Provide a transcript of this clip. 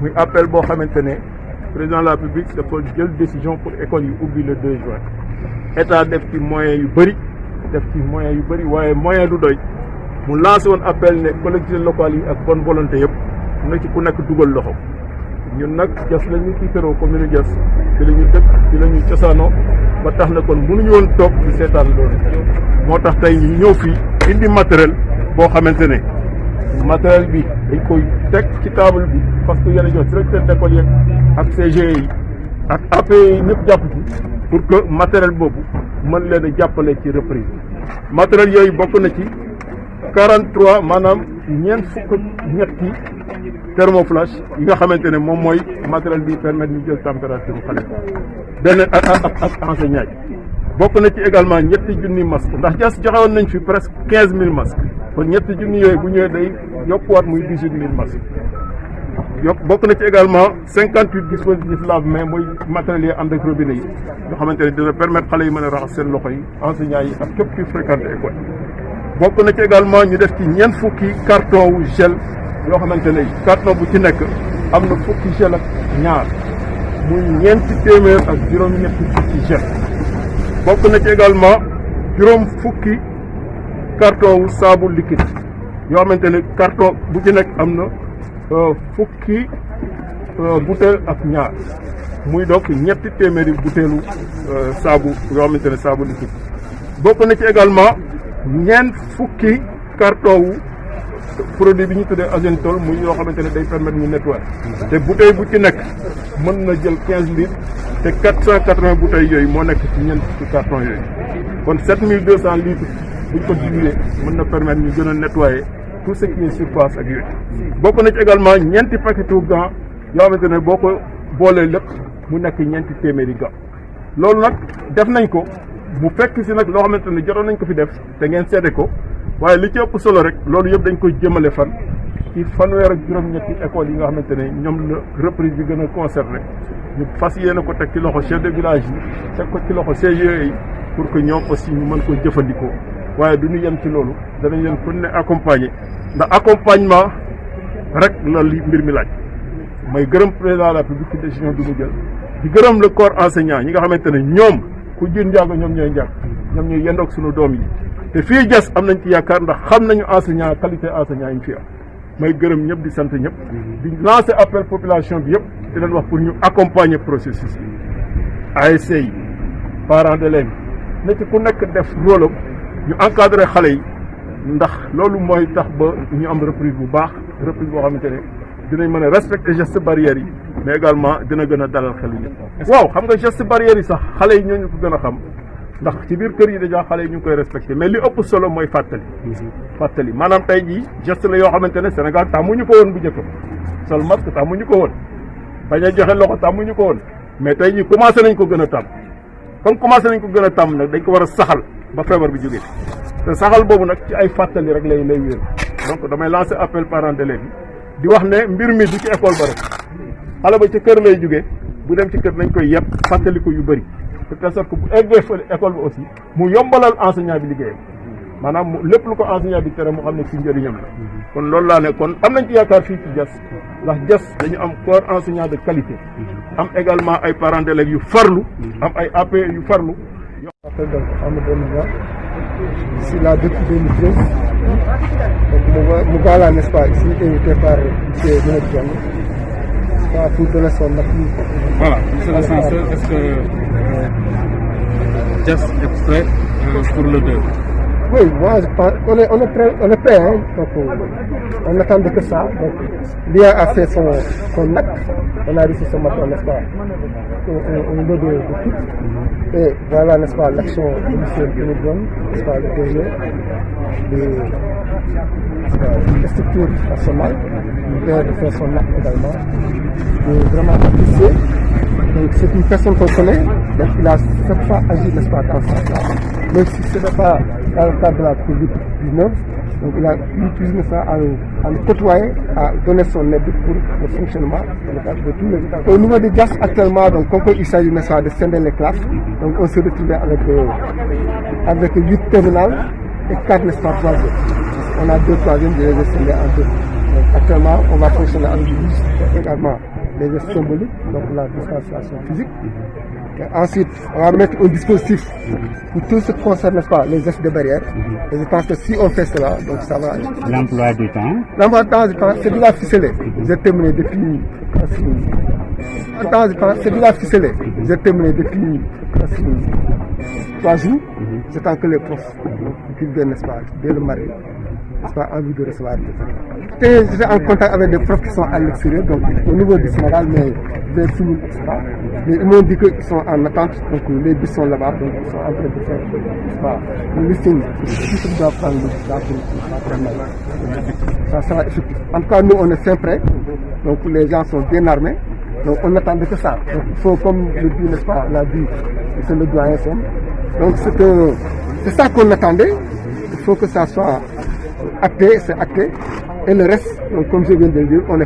muy appel boo xamante ne président de la République dafa jël décision pour école yi ubbi le 2 juin état def ci moyens yu bëri waaye moyen du doy mu lancé woon appel ne collectivités locales yi ak bonne volonté yëpp na ci ku nekk dugal loxo ñun nag Diass la ñu tiitaroo commune Diass ci la ñu dëkk ci la ñu cosaanoo ba tax na kon mënuñu woon toog di seetaan loolu moo tax tey ñu ñëw fii indi matériel boo xamante ne matériel bi dañ koy teg ci table bi parce que yéen a jox directeur d'école yeeg ak CGE yi ak APE yi ñëpp jàpp ci pour que matériel boobu mën leen a jàppale ci reprise matériel yooyu bokk na ci 43 maanaam ñeent fukk ñetti thermoflash yi nga xamante ne moom mooy matériel bi permettre ñu jël température xale benn ak enseignant yi bokk na ci également ñetti junni masque ndax Diass joxewoon nañ fi presque 15000 masques kon ñetti junni yooyu bu ñëwee day yokkuwaat muy 18000 masques bokk na ci également 58 dispositifs lave-mains mooy matériels yi ànd ak robinet yi yoo xamante ne dina permettre xale yi mën a raxas seen loxo yi enseignants yi ak képp kuy fréquenter école bokk na ci également ñu def ci ñeent fukki carton wu gel yoo xamante ne carton bu ci nekk am na fukki gel ak ñaar muy ñeenti téeméer ak juróom-ñetti fukki gel bokk na ci également juróom fukki carton wu saabu liquide yoo xamante ne carton bu ci nekk am na fukki bouteille ak ñaar muy donc ñetti téeméeri butéelu saabu yoo xamante ne saabu liquide bokk na ci également ñeent fukki carton wu produit bi ñu tuddee Azentol muy yoo xamante ne day permettre ñu nettoyer te bouteille bu ci nekk mën na jël 15 litres te 480 bouteilles yooyu moo nekk ci ñeent fukki carton yooyu kon 7200 litres buñ ko diluer mën na permettre ñu gën a nettoyer tout ce qui est surface ak yooyu bokk na ci également ñeenti paquetu gants yoo xamante ne boo ko boolee lépp mu nekk ñeenti téeméeri gants loolu nag def nañ ko mu fekk si nag loo xamante ne jotoon nañ ko fi def te ngeen seede ko waaye li ci ëpp solo rek loolu yëpp dañ koy jëmale fan ci fanweer ak juróom-ñetti écoles yi nga xamante ne ñoom la reprise bi gën a concerné ñu fas yéene ko teg ci loxo chef de village yi teg ko ci loxo CGE yi pour que ñoom aussi ñu mën ko jëfandikoo waaye du ñu yem ci loolu danañ leen kon ne accompagner ndax accompagnement rek la li mbir mi laaj may gërëm président de la République ci décision bi mu jël di gërëm le corps enseignant ñi nga xamante ne ñoom ku jën njàng ñoom ñooy njàng ñoom ñooy yendoog suñu doom yi te fii Diass am nañ ci yaakaar ndax xam nañu enseignant qualité enseignant yi ñu fi am may gërëm ñëpp di sant ñëpp di lancer appel population bi yëpp di leen wax pour ñu accompagner processus bi ASC yi parents d'élèves yi na ci ku nekk def rôle am ñu encadrer xale yi ndax loolu mooy tax ba ñu am reprise bu baax reprise boo xamante ne dinañ mën a respecter gestes barrières yi mais également dina gën a dalal xel yi. waaw xam nga gestes barrières yi sax xale yi ñooñu ko gën a xam ndax ci biir kër yi déjà xale yi ñu ngi koy respecté mais li ëpp solo mooy fàttali maanaam tey jii geste la yoo xamante ne Sénégal tàmmuñu ko woon bu njëkk sol masque tàmmuñu ko woon bañ a joxe loxo tàmmuñu ko woon mais tey jii commencé nañ ko gën a tàmm comme commencé nañ ko gën a tàmm nag dañ ko war a saxal ba feebar bi jógee te saxal boobu nag ci ay fàttali rek lay wéer donc damay lancer appel parents d'élèves yi di wax ne mbir mi du ci école ba rek xale ba ci kër lay jógee bu dem ci kër nañ koy yeb fàttali ko yu bëri de telle sorte que bu eggee fële école bi aussi mu yombalal enseignant bi liggéeyam maanaam lépp lu ko enseignant bi tere mu xam ne ci njëriñam la kon loolu laa ne kon am nañ ci yaakaar fii ci Diass ndax Diass dañu am corps enseignant de qualité am également ay parents d'élèves yu farlu am ay APE yu farlu. Je m'appelle donc Amadou Mouga, je suis là depuis 2013. Donc Mouga là, n'est-ce pas, ici invité par M. Mohamed Diallo pour donner son appui. Voilà, monsieur le censeur, est-ce que Diass est prêt pour le 2? Oui, moi je pense on est prêt, hein, donc on n'attendait que ça. Donc l'IA a fait son acte, on a reçu ce matin, n'est-ce pas, au niveau de tout. Et voilà, n'est-ce pas, l'action de M. Benedon, n'est-ce pas, le DG, des structures nationales, il vient de faire son acte également, de vraiment apprécier. Donc c'est une personne qu'on connaît, donc il a chaque fois agi, n'est-ce pas, dans ce sens-là. Même si ce n'est pas dans le cadre de la Covid-19, donc il a utilisé ça à nous côtoyer, à donner son aide pour le fonctionnement de tous les états. Au niveau de Diass actuellement, donc comme il s'agit de scinder les classes, donc on se retrouvait avec 8 terminales et 4 n'est-ce pas, troisièmes. On a 2 troisièmes, je les ai scindés en 2. Donc, actuellement, on va fonctionner avec également les gestes symboliques, donc la distanciation physique. Et ensuite, on va mettre un dispositif pour tout ce qui concerne, n'est-ce pas, les gestes de barrière. Et je pense que si on fait cela, donc ça va. L'emploi du temps. L'emploi du temps, je pense, c'est déjà ficelé. J'ai terminé depuis. C'est déjà ficelé. J'ai terminé depuis 3 jours. J'attends que les profs qu'ils viennent, n'est-ce pas, dès le matin, n'est-ce pas, envie de recevoir. J'étais en contact avec des profs qui sont à l'extérieur, donc au niveau du Sénégal, mais des films, etc. Mais ils m'ont dit qu'ils sont en attente, donc les bus sont là-bas, donc ils sont en train de faire, n'est-ce pas, le listing. Tout ce qui doit prendre ça sera effectif. En tout cas, nous, on est fin prêts, donc les gens sont bien armés. Donc on n'attendait que ça. Donc il faut, comme le dit, n'est-ce pas, l'a dit, c'est le doyen Sem. Donc c'est ça qu'on attendait. Il faut que ça soit acté, c'est acté. Et le reste, donc, comme je viens de le dire, on est